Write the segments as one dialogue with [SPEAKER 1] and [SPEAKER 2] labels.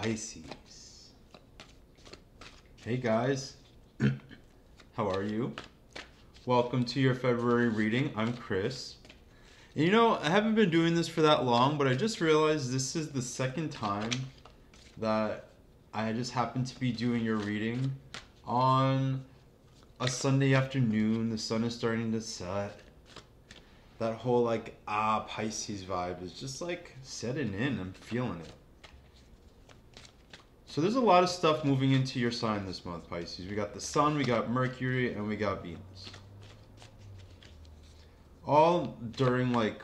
[SPEAKER 1] Pisces. Hey guys, how are you? Welcome to your February reading. I'm Chris. And you know, I haven't been doing this for that long, but I just realized this is the second time that I just happen to be doing your reading on a Sunday afternoon. The sun is starting to set. That whole Pisces vibe is just like setting in. I'm feeling it. So there's a lot of stuff moving into your sign this month, Pisces. We got the sun, we got Mercury, and we got Venus. All during like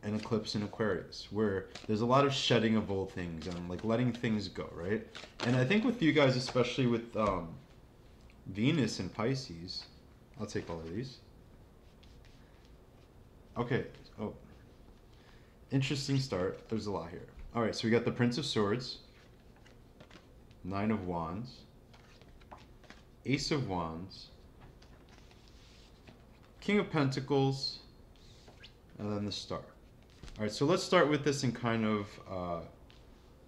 [SPEAKER 1] an eclipse in Aquarius, where there's a lot of shedding of old things and like letting things go, right? And I think with you guys, especially with Venus and Pisces, I'll take all of these. Okay, oh, interesting start. There's a lot here. All right, so we got the Prince of Swords, Nine of Wands, Ace of Wands, King of Pentacles, and then the Star. All right, so let's start with this and kind of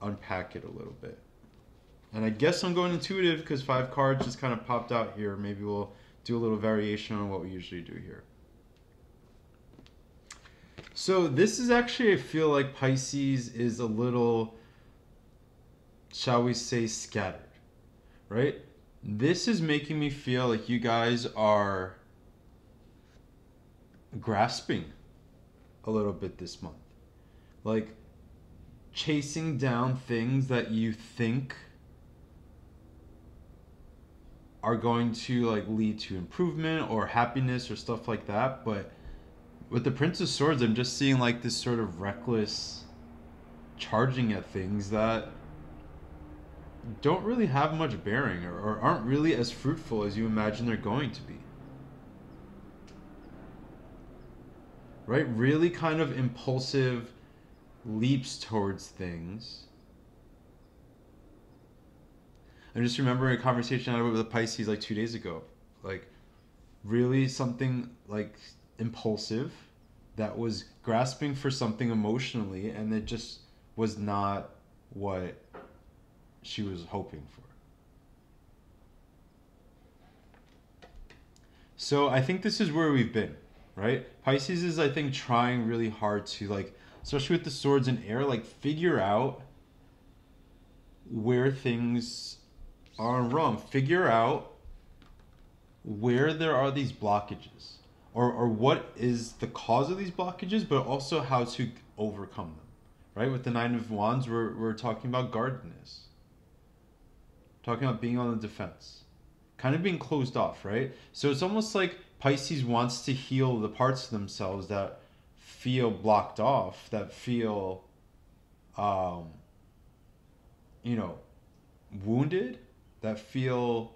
[SPEAKER 1] unpack it a little bit. And I guess I'm going intuitive because 5 cards just kind of popped out here. Maybe we'll do a little variation on what we usually do here. So this is actually, I feel like Pisces is a little, shall we say, scattered, right? This is making me feel like you guys are grasping a little bit this month. Like chasing down things that you think are going to like lead to improvement or happiness or stuff like that. But with the Prince of Swords, I'm just seeing like this sort of reckless charging at things that don't really have much bearing or aren't really as fruitful as you imagine they're going to be. Right? Really kind of impulsive leaps towards things. I'm just remembering a conversation I had with a Pisces like 2 days ago. Like really something like impulsive that was grasping for something emotionally, and it just was not what she was hoping for. So I think this is where we've been, right? Pisces is, I think, trying really hard to, like, especially with the swords in air, like figure out where things are wrong. Figure out where there are these blockages, or what is the cause of these blockages, but also how to overcome them, right? With the Nine of Wands, we're talking about guardedness. Talking about being on the defense, kind of being closed off, right? So it's almost like Pisces wants to heal the parts of themselves that feel blocked off, that feel, wounded, that feel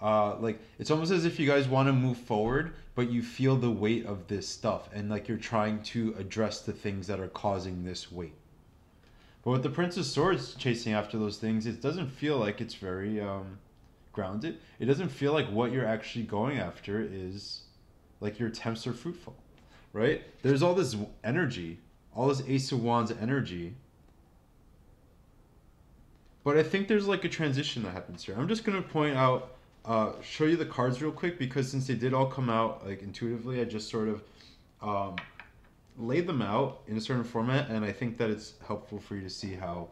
[SPEAKER 1] like it's almost as if you guys want to move forward, but you feel the weight of this stuff, and like you're trying to address the things that are causing this weight. But with the Prince of Swords chasing after those things, it doesn't feel like it's very grounded. It doesn't feel like what you're actually going after is like your attempts are fruitful, right? There's all this energy, all this Ace of Wands energy. But I think there's like a transition that happens here. I'm just going to point out, show you the cards real quick, because since they did all come out like intuitively, I just sort of lay them out in a certain format, and I think that it's helpful for you to see how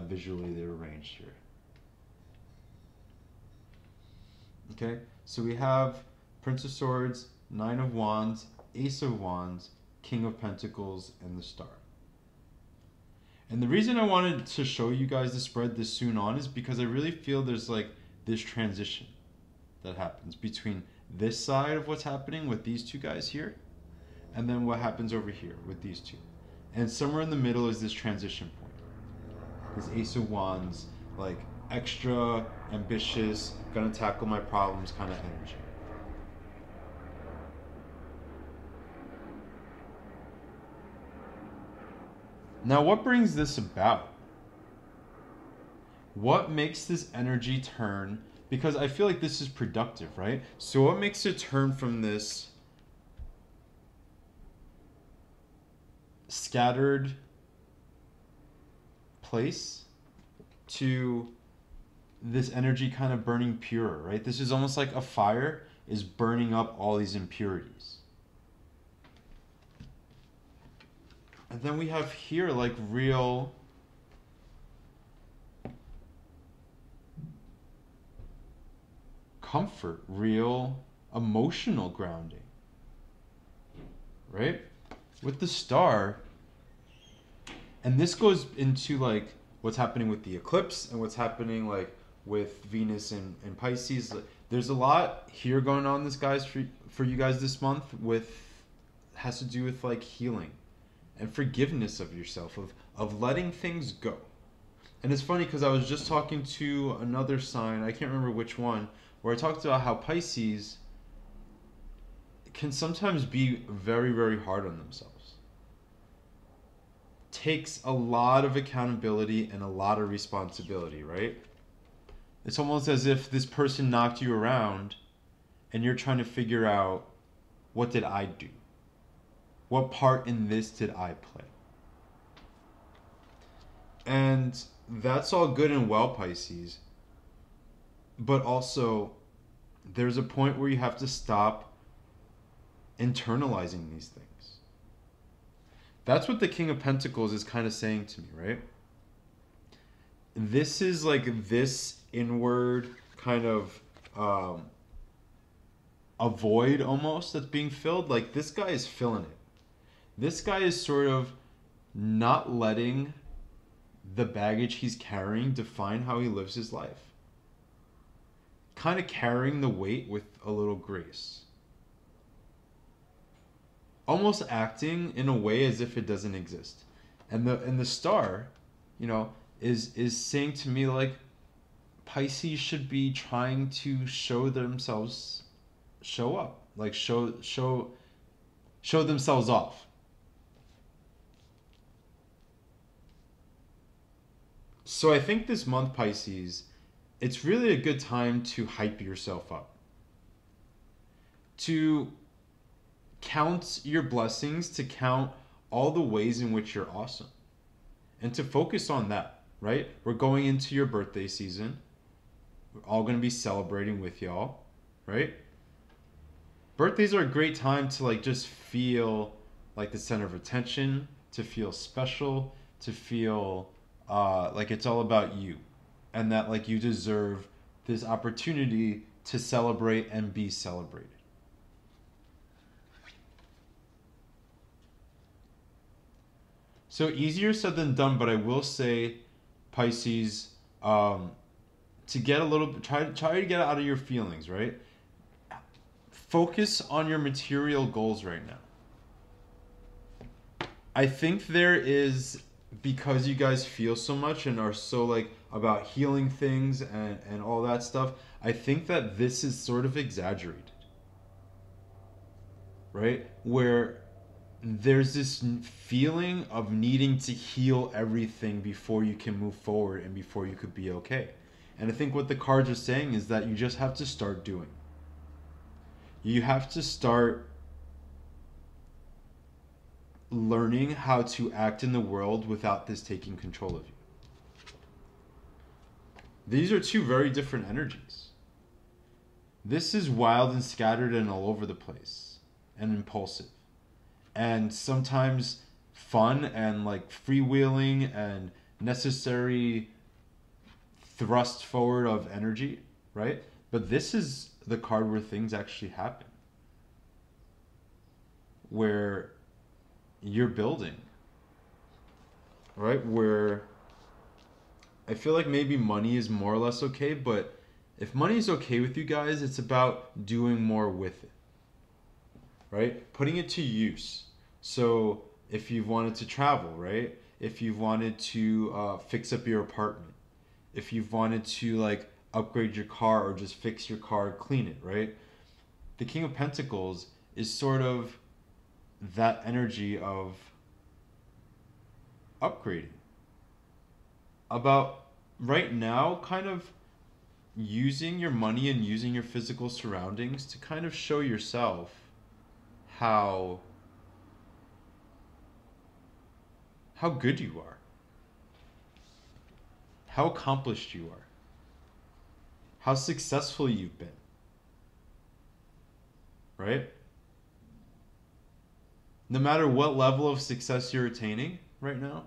[SPEAKER 1] visually they're arranged here. Okay, so we have Prince of Swords, Nine of Wands, Ace of Wands, King of Pentacles, and the Star. And the reason I wanted to show you guys the spread this soon on is because I really feel there's like this transition that happens between this side of what's happening with these two guys here, and then what happens over here with these two. And somewhere in the middle is this transition point. This Ace of Wands, like extra ambitious, gonna tackle my problems kind of energy. Now, what brings this about? What makes this energy turn? Because I feel like this is productive, right? So what makes it turn from this scattered place to this energy kind of burning pure, right? This is almost like a fire is burning up all these impurities. And then we have here like real comfort, real emotional grounding, right? With the star, and this goes into like what's happening with the eclipse and what's happening like with Venus and Pisces. There's a lot here going on this guys for you guys this month with has to do with like healing and forgiveness of yourself, of letting things go. And it's funny because I was just talking to another sign, I can't remember which one, where I talked about how Pisces can sometimes be very, very hard on themselves. Takes a lot of accountability and a lot of responsibility, right? It's almost as if this person knocked you around and you're trying to figure out, what did I do? What part in this did I play? And that's all good and well, Pisces. But also, there's a point where you have to stop internalizing these things. That's what the King of Pentacles is kind of saying to me, right? This is like this inward kind of a void almost that's being filled. Like this guy is filling it. This guy is sort of not letting the baggage he's carrying define how he lives his life. Kind of carrying the weight with a little grace. Almost acting in a way as if it doesn't exist. And the star, you know, is saying to me like Pisces should be trying to show themselves, show up, like show themselves off. So I think this month, Pisces, it's really a good time to hype yourself up. To count your blessings, to count all the ways in which you're awesome. And to focus on that, right? We're going into your birthday season. We're all going to be celebrating with y'all, right? Birthdays are a great time to like just feel like the center of attention, to feel special, to feel like it's all about you, and that like you deserve this opportunity to celebrate and be celebrated. So easier said than done, but I will say, Pisces, to get a little, try to get out of your feelings, right? Focus on your material goals right now. I think there is, because you guys feel so much and are so like about healing things and all that stuff, I think that this is sort of exaggerated, right? Where there's this feeling of needing to heal everything before you can move forward and before you could be okay. And I think what the cards are saying is that you just have to start doing. You have to start learning how to act in the world without this taking control of you. These are two very different energies. This is wild and scattered and all over the place and impulsive. And sometimes fun and like freewheeling and necessary thrust forward of energy, right? But this is the card where things actually happen. Where you're building, right? Where I feel like maybe money is more or less okay, but if money is okay with you guys, it's about doing more with it, right? Putting it to use. So if you've wanted to travel, right? If you've wanted to fix up your apartment, if you've wanted to like upgrade your car or just fix your car, clean it, right? The King of Pentacles is sort of that energy of upgrading. About right now, kind of using your money and using your physical surroundings to kind of show yourself how good you are. how accomplished you are, how successful you've been, right? No matter what level of success you're attaining right now,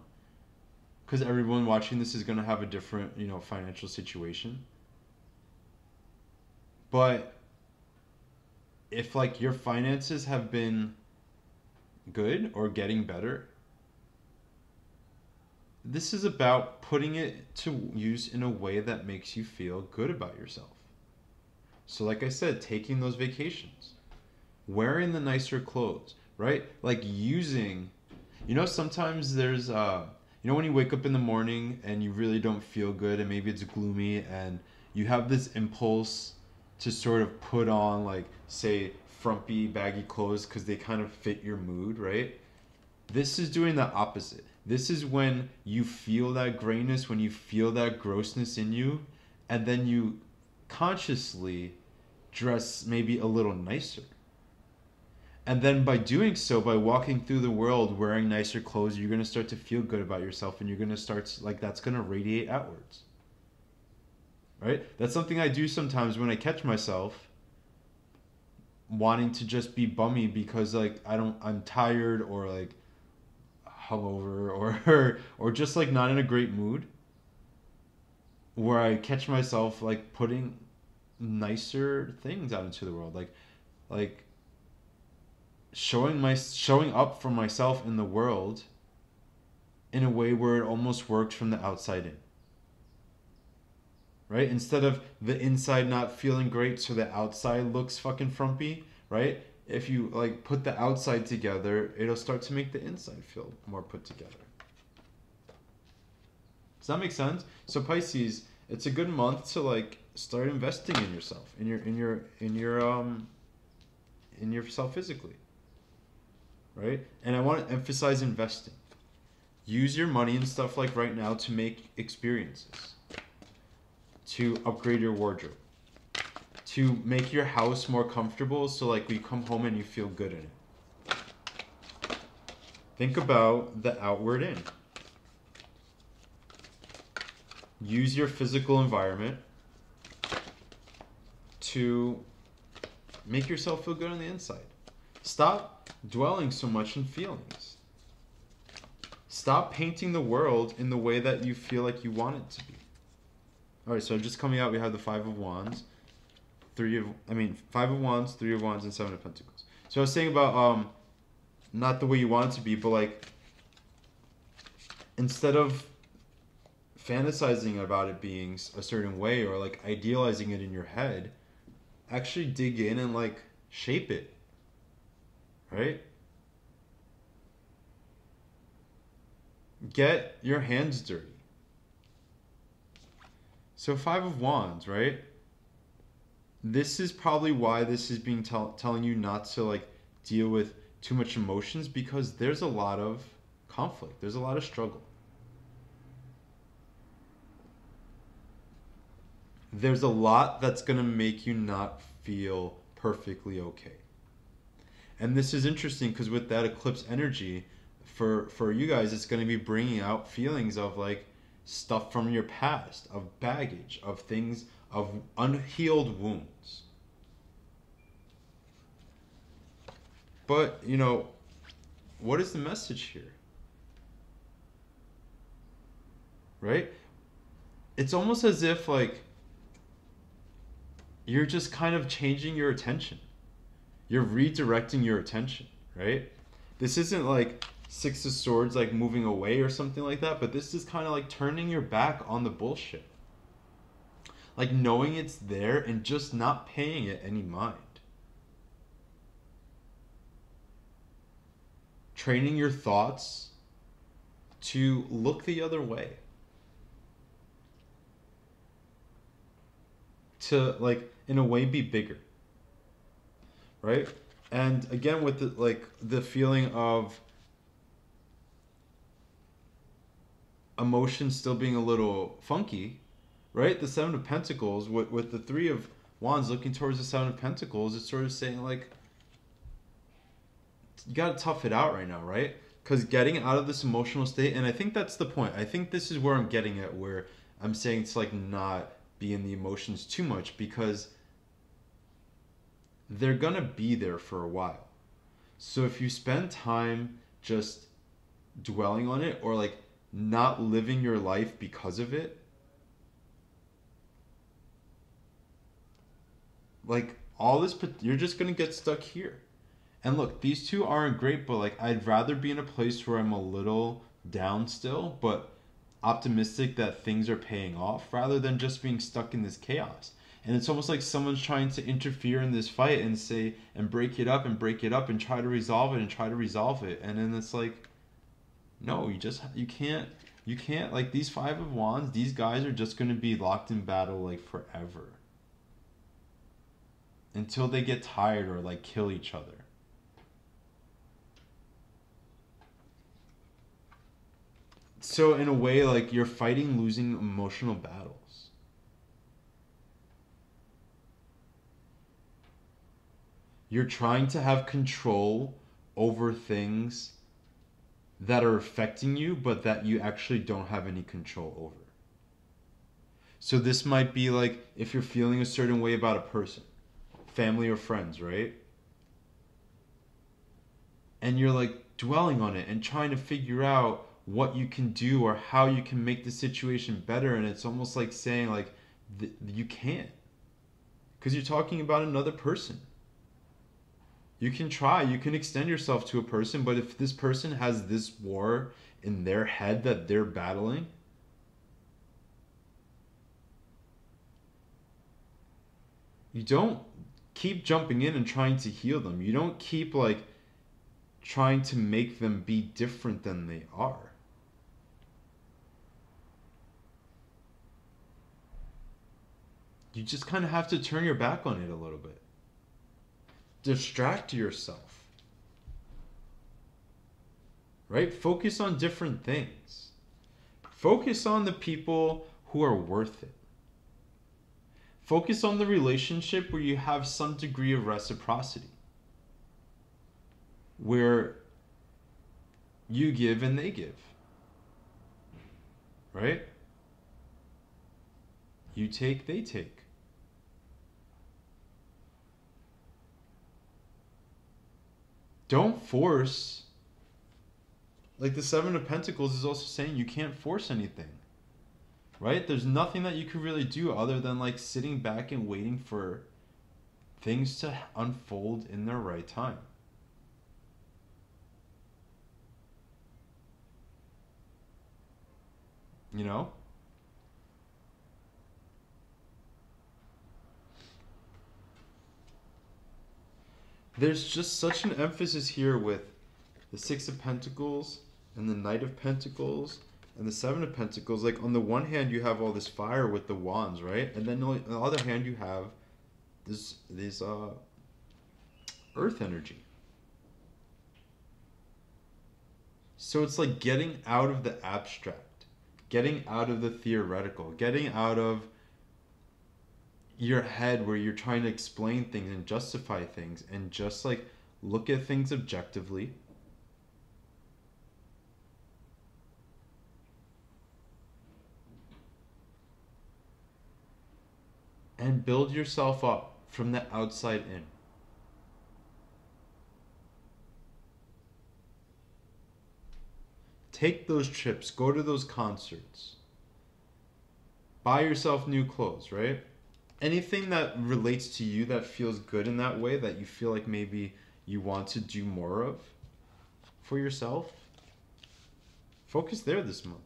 [SPEAKER 1] because everyone watching this is going to have a different, financial situation. But if like your finances have been good or getting better, this is about putting it to use in a way that makes you feel good about yourself. So like I said, taking those vacations, wearing the nicer clothes, right? Like using, sometimes there's when you wake up in the morning and you really don't feel good and maybe it's gloomy and you have this impulse to sort of put on, like, say, frumpy baggy clothes because they kind of fit your mood, right? This is doing the opposite. This is when you feel that grayness, when you feel that grossness in you, and then you consciously dress maybe a little nicer. And then by doing so, by walking through the world wearing nicer clothes, you're going to start to feel good about yourself, and you're going to start, like, that's going to radiate outwards. Right? That's something I do sometimes when I catch myself wanting to just be bummy because, like, I'm tired or like hungover or just like not in a great mood, where I catch myself like putting nicer things out into the world, like showing up for myself in the world in a way where it almost works from the outside in. Right? Instead of the inside not feeling great so the outside looks fucking frumpy, right? If you like put the outside together, it'll start to make the inside feel more put together. Does that make sense? So Pisces, it's a good month to like start investing in yourself, in yourself physically. Right? And I want to emphasize investing. Use your money and stuff like right now to make experiences, to upgrade your wardrobe, to make your house more comfortable so like you come home and you feel good in it. Think about the outward in. Use your physical environment to make yourself feel good on the inside. Stop dwelling so much in feelings. Stop painting the world in the way that you feel like you want it to be. All right, so just coming out, we have the Five of Wands, Five of Wands, Three of Wands, and Seven of Pentacles. So I was saying about not the way you want it to be, but like instead of fantasizing about it being a certain way or like idealizing it in your head, actually dig in and like shape it, right? Get your hands dirty. So Five of Wands, right? This is probably why this is being telling you not to like deal with too much emotions, because there's a lot of conflict. There's a lot of struggle. There's a lot that's going to make you not feel perfectly okay. And this is interesting because with that eclipse energy, for you guys, it's going to be bringing out feelings of like stuff from your past, of baggage, of things, of unhealed wounds. But, what is the message here? Right? It's almost as if like you're just kind of changing your attention. You're redirecting your attention, right? This isn't like Six of Swords like moving away or something like that, but this is kind of like turning your back on the bullshit. Like knowing it's there and just not paying it any mind. Training your thoughts to look the other way. To like in a way be bigger. Right? And again with the feeling of emotions still being a little funky, right? The Seven of Pentacles with the Three of Wands looking towards the Seven of Pentacles, it's sort of saying like you gotta tough it out right now, right? Because getting out of this emotional state, and I think that's the point. I think this is where I'm getting at, where I'm saying to like not be in the emotions too much, because they're gonna be there for a while. So if you spend time just dwelling on it, or like not living your life because of it, like all this, you're just gonna get stuck here. And look, these two aren't great, but like I'd rather be in a place where I'm a little down still, but optimistic that things are paying off, rather than just being stuck in this chaos. And it's almost like someone's trying to interfere in this fight and say and break it up and break it up and try to resolve it and try to resolve it. And then it's like, no, you can't like these Five of Wands, these guys are just gonna be locked in battle like forever. Until they get tired or like kill each other. So in a way, like you're fighting losing emotional battles. You're trying to have control over things that are affecting you, but that you actually don't have any control over. So this might be like if you're feeling a certain way about a person, family or friends, right? And you're like dwelling on it and trying to figure out what you can do or how you can make the situation better, and it's almost like saying like you can't, because you're talking about another person. You can try, you can extend yourself to a person, but if this person has this war in their head that they're battling, you don't keep jumping in and trying to heal them. You don't keep like trying to make them be different than they are. You just kind of have to turn your back on it a little bit. Distract yourself. Right? Focus on different things. Focus on the people who are worth it. Focus on the relationship where you have some degree of reciprocity. Where you give and they give. Right? You take, they take. Don't force. Like the Seven of Pentacles is also saying you can't force anything. Right? There's nothing that you can really do other than like sitting back and waiting for things to unfold in their right time. You know? There's just such an emphasis here with the Six of Pentacles and the Knight of Pentacles and the Seven of Pentacles. Like on the one hand you have all this fire with the wands, right? And then on the other hand you have this earth energy. So it's like getting out of the abstract, getting out of the theoretical, getting out of your head where you're trying to explain things and justify things, and just like look at things objectively. And build yourself up from the outside in. Take those trips, go to those concerts. Buy yourself new clothes, right? Anything that relates to you that feels good in that way, that you feel like maybe you want to do more of for yourself, focus there this month.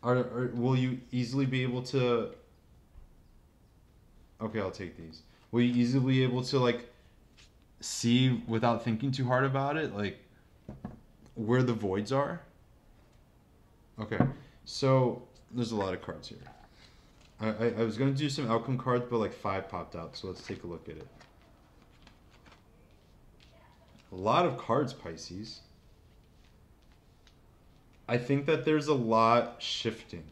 [SPEAKER 1] Will you easily be able to... Okay, I'll take these. Will you easily be able to like see without thinking too hard about it, like where the voids are? Okay, so there's a lot of cards here. I was going to do some outcome cards, but like 5 popped out, so let's take a look at it. A lot of cards, Pisces. I think that there's a lot shifting,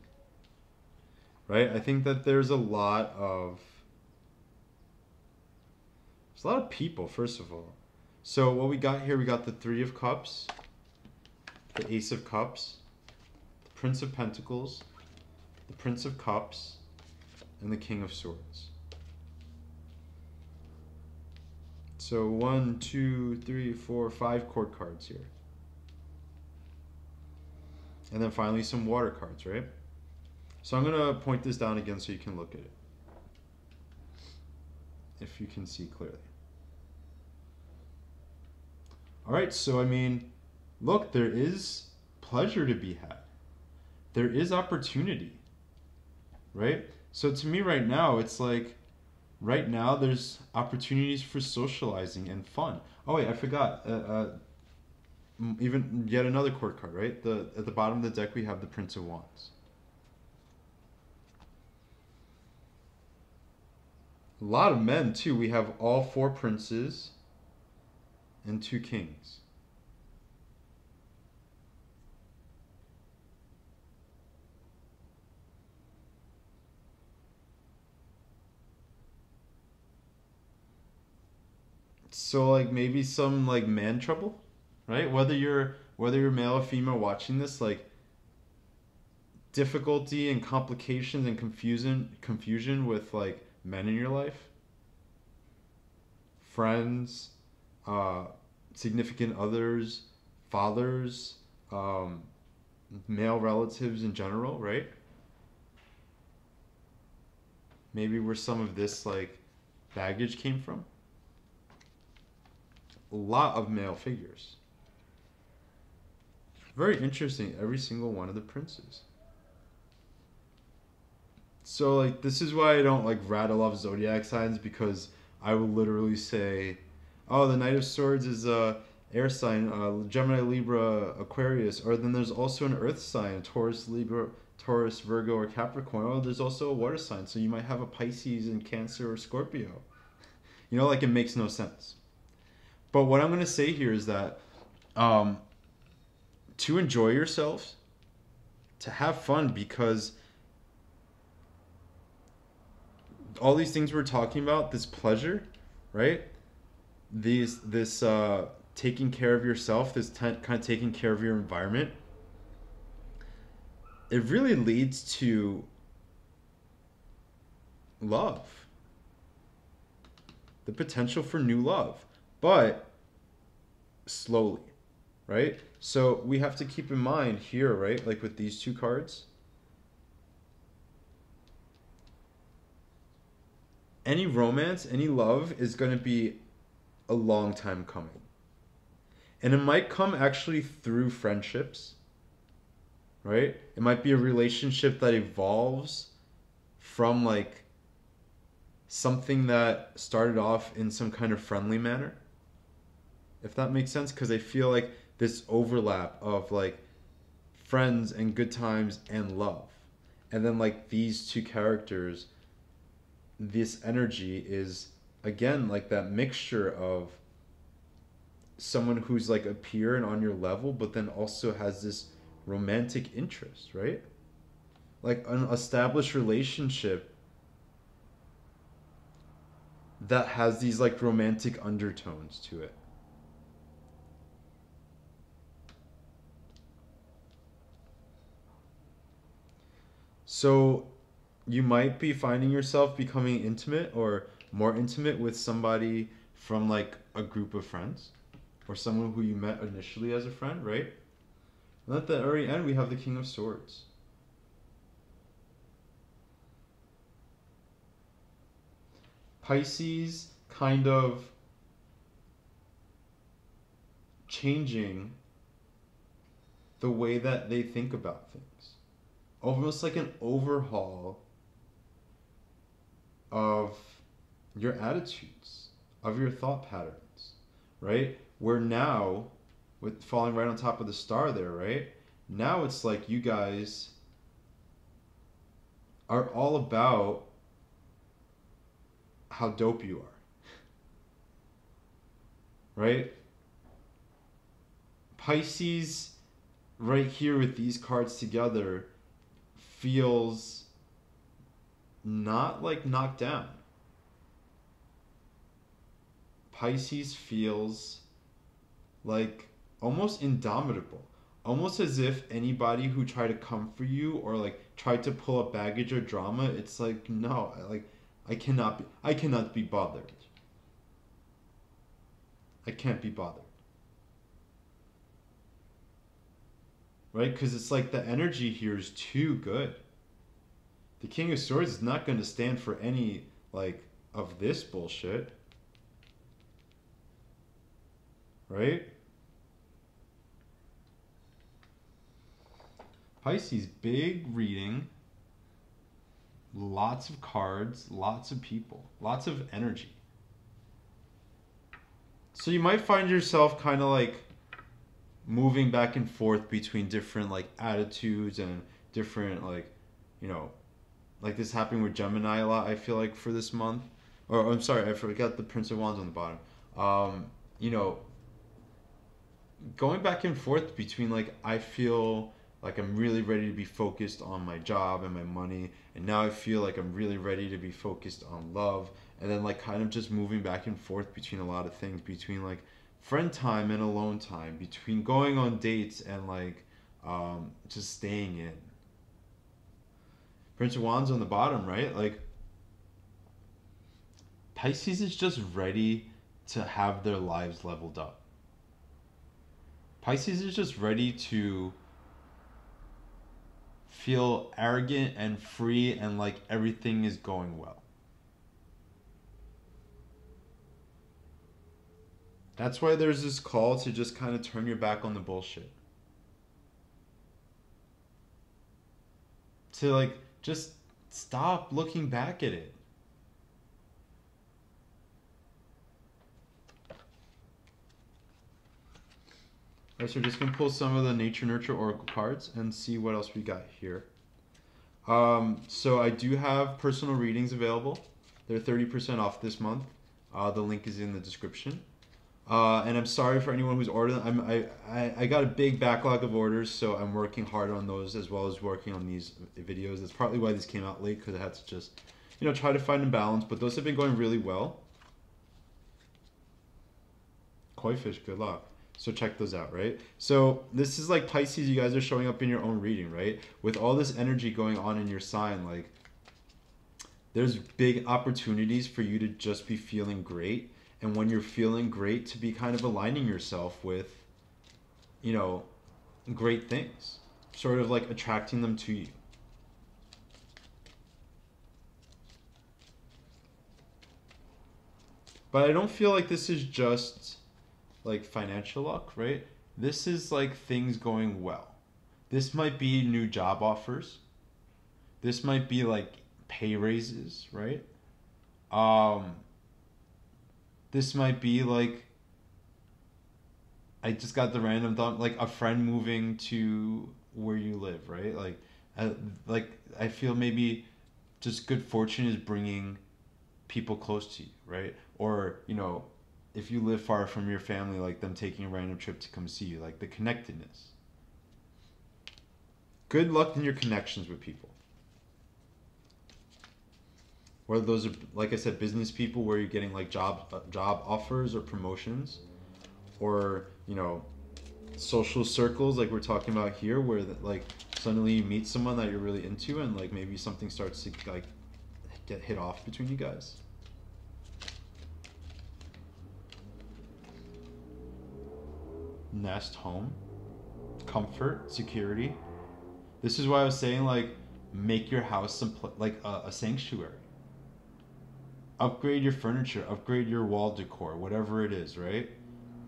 [SPEAKER 1] right? I think that there's a lot of people, first of all. So what we got here, we got the Three of Cups, the Ace of Cups, the Prince of Pentacles, the Prince of Cups, and the King of Swords. So 1, 2, 3, 4, 5 court cards here. And then finally some water cards, right? So I'm going to point this down again so you can look at it, if you can see clearly. All right, so I mean, look, there is pleasure to be had. There is opportunity, right? So to me right now, it's like, right now there's opportunities for socializing and fun. Oh wait, I forgot. Even yet another court card, right? At the bottom of the deck we have the Prince of Wands. A lot of men too. We have all 4 princes and 2 kings. So like maybe some like man trouble, right? Whether you're male or female watching this, like difficulty and complications and confusion with like men in your life, friends, significant others, fathers, male relatives in general, right? Maybe where some of this like baggage came from. A lot of male figures. Very interesting, every single one of the princes. So like this is why I don't like rattle off zodiac signs, because I will literally say, oh, the Knight of Swords is a air sign, Gemini, Libra, Aquarius, or then there's also an earth sign, Taurus, Libra, Taurus, Virgo, or Capricorn. Oh, there's also a water sign, so you might have a Pisces and Cancer or Scorpio. You know, like it makes no sense. But what I'm going to say here is that to enjoy yourselves, to have fun, because all these things we're talking about, this pleasure, right? This taking care of yourself, this kind of taking care of your environment, it really leads to love. The potential for new love, but slowly, right? So we have to keep in mind here, right? Like with these 2 cards, any romance, any love is going to be a long time coming. And it might come actually through friendships, right? It might be a relationship that evolves from like something that started off in some kind of friendly manner, if that makes sense, because I feel like this overlap of like friends and good times and love, and then like these 2 characters, this energy is again like that mixture of someone who's like a peer and on your level, but then also has this romantic interest, right? Like an established relationship that has these like romantic undertones to it. So you might be finding yourself becoming intimate or more intimate with somebody from like a group of friends, or someone who you met initially as a friend, right? And at the very end, we have the King of Swords. Pisces kind of changing the way that they think about things. Almost like an overhaul of your attitudes, of your thought patterns, right? Where now, with falling right on top of the star there, right? Now it's like you guys are all about how dope you are, right? Pisces, right here with these cards together, feels not like knocked down. Pisces feels like almost indomitable, almost as if anybody who tried to come for you or like tried to pull up baggage or drama, it's like no, like I cannot be bothered. I can't be bothered. Right? Because it's like the energy here is too good. The King of Swords is not going to stand for any like of this bullshit. Right? Pisces, big reading, lots of cards, lots of people, lots of energy. So you might find yourself kind of like moving back and forth between different like attitudes and different like, you know, like this happening with Gemini a lot, I feel like, for this month. Or I'm sorry, I forgot the Prince of Wands on the bottom. You know, going back and forth between like I feel like I'm really ready to be focused on my job and my money, and now I feel like I'm really ready to be focused on love, and then like kind of just moving back and forth between a lot of things, between like friend time and alone time, between going on dates and like just staying in. Prince of Wands on the bottom, right? Like Pisces is just ready to have their lives leveled up. Pisces is just ready to feel arrogant and free and like everything is going well. That's why there's this call to just kind of turn your back on the bullshit. To like just stop looking back at it. Alright, so we're just gonna pull some of the Nature Nurture Oracle cards and see what else we got here. So I do have personal readings available. They're 30% off this month. The link is in the description. And I'm sorry for anyone who's ordered. I got a big backlog of orders, so I'm working hard on those as well as working on these videos. That's partly why this came out late, because I had to just, you know, try to find a balance. But those have been going really well. Koi fish, good luck. So check those out, right? So this is like Pisces, you guys are showing up in your own reading, right? With all this energy going on in your sign, like there's big opportunities for you to just be feeling great. And when you're feeling great, to be kind of aligning yourself with, you know, great things, sort of like attracting them to you. But I don't feel like this is just like financial luck, right? This is like things going well. This might be new job offers. This might be like pay raises, right? This might be like, I just got the random thought, like a friend moving to where you live, right? Like I feel maybe just good fortune is bringing people close to you, right? Or, you know, if you live far from your family, like them taking a random trip to come see you, like the connectedness. Good luck in your connections with people. Whether those are, like I said, business people where you're getting like job offers or promotions, or, you know, social circles like we're talking about here, where like suddenly you meet someone that you're really into and like maybe something starts to like get hit off between you guys. Nest, home, comfort, security. This is why I was saying, like, make your house some like a sanctuary. Upgrade your furniture, upgrade your wall decor, whatever it is, right?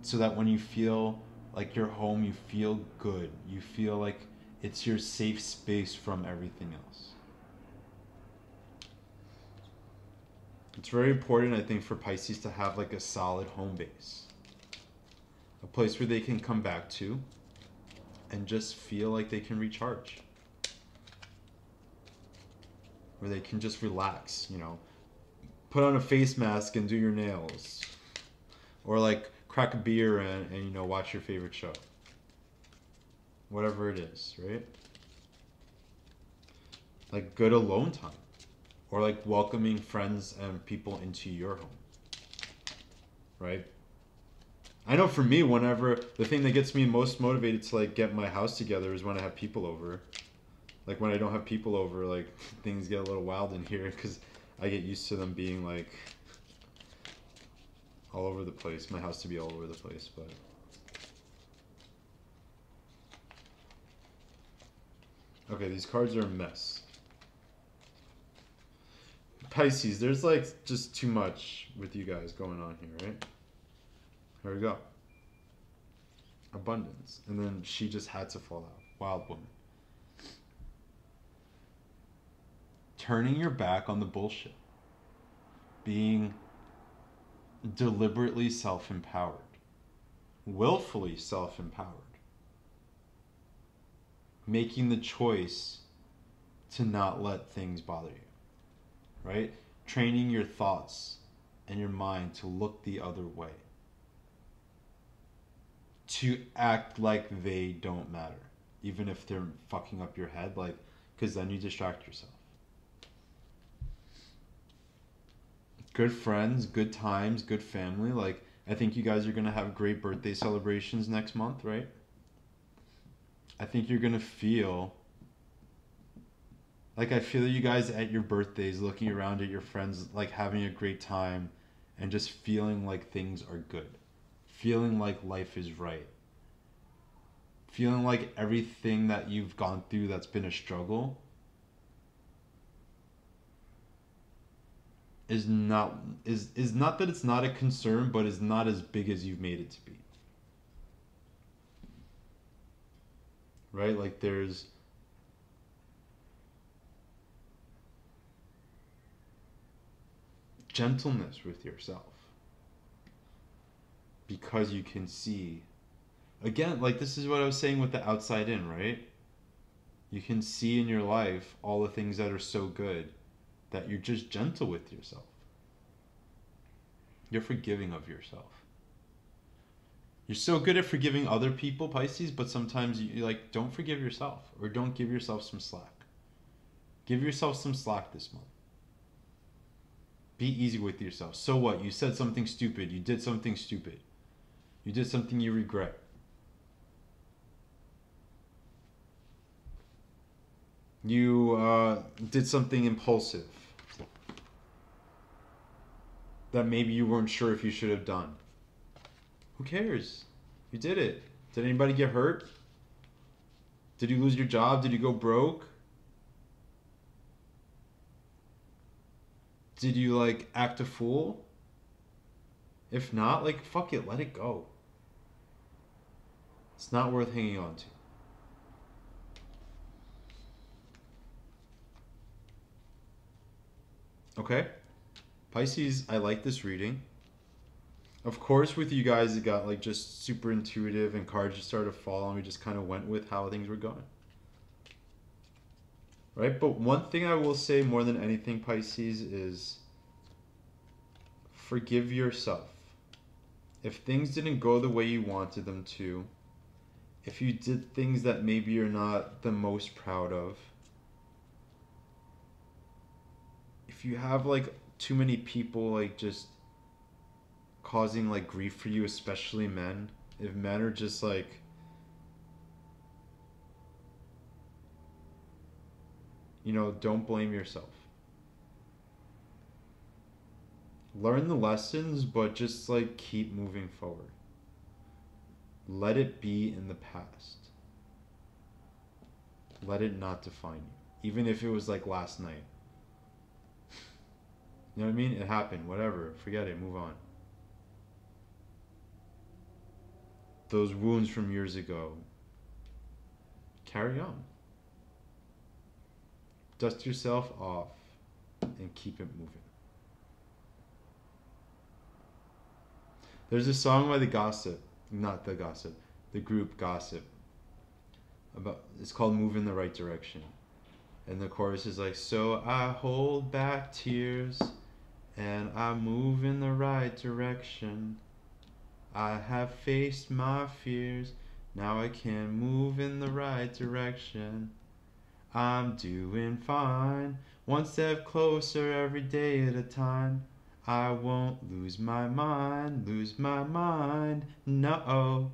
[SPEAKER 1] So that when you feel like you're home, you feel good. You feel like it's your safe space from everything else. It's very important, I think, for Pisces to have like a solid home base. A place where they can come back to and just feel like they can recharge. Where they can just relax, you know. Put on a face mask and do your nails. Or like crack a beer and you know, watch your favorite show. Whatever it is, right? Like good alone time. Or like welcoming friends and people into your home. Right? I know for me, whenever the thing that gets me most motivated to like get my house together is when I have people over. Like when I don't have people over, like things get a little wild in here because I get used to them being like all over the place. My house to be all over the place, but okay, these cards are a mess. Pisces, there's like just too much with you guys going on here, right? Here we go. Abundance. And then she just had to fall out. Wild woman. Turning your back on the bullshit. Being deliberately self-empowered. Willfully self-empowered. Making the choice to not let things bother you. Right? Training your thoughts and your mind to look the other way. To act like they don't matter. Even if they're fucking up your head, like, because then you distract yourself. Good friends, good times, good family. Like, I think you guys are going to have great birthday celebrations next month, right? I think you're going to feel like, I feel you guys at your birthdays looking around at your friends, like having a great time and just feeling like things are good. Feeling like life is right. Feeling like everything that you've gone through that's been a struggle is not that it's not a concern, but is not as big as you've made it to be. Right? Like there's gentleness with yourself. Because you can see, again, like this is what I was saying with the outside in, right? You can see in your life all the things that are so good that you're just gentle with yourself. You're forgiving of yourself. You're so good at forgiving other people, Pisces, but sometimes you like don't forgive yourself or don't give yourself some slack. Give yourself some slack this month. Be easy with yourself. So what? You said something stupid. You did something stupid. You did something you regret. You did something impulsive that maybe you weren't sure if you should have done. Who cares? You did it. Did anybody get hurt? Did you lose your job? Did you go broke? Did you like act a fool? If not, like fuck it, let it go. It's not worth hanging on to. Okay? Pisces, I like this reading. Of course, with you guys, it got like just super intuitive and cards just started to fall and we just kind of went with how things were going. Right? But one thing I will say more than anything, Pisces, is forgive yourself. If things didn't go the way you wanted them to, if you did things that maybe you're not the most proud of, if you have like too many people like just causing like grief for you, especially men, if men are just like don't blame yourself. Learn the lessons, but just like keep moving forward. Let it be in the past. Let it not define you, even if it was like last night. You know what I mean? It happened, whatever. Forget it, move on. Those wounds from years ago, carry on. Dust yourself off and keep it moving. There's a song by the group Gossip. It's called Move in the Right Direction. And the chorus is like, so I hold back tears and I move in the right direction. I have faced my fears, now I can move in the right direction. I'm doing fine, one step closer every day at a time. I won't lose my mind, no.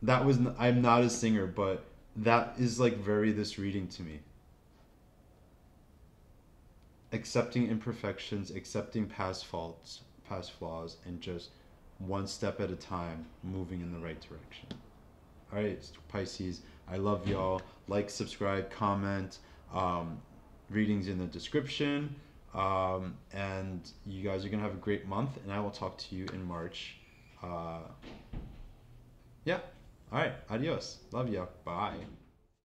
[SPEAKER 1] That was, I'm not a singer, but that is like very this reading to me. Accepting imperfections, accepting past faults, past flaws, and just one step at a time moving in the right direction. All right, Pisces, I love y'all. Like, subscribe, comment. Readings in the description. And you guys are going to have a great month, and I will talk to you in March. Yeah. All right. Adios. Love you. Bye.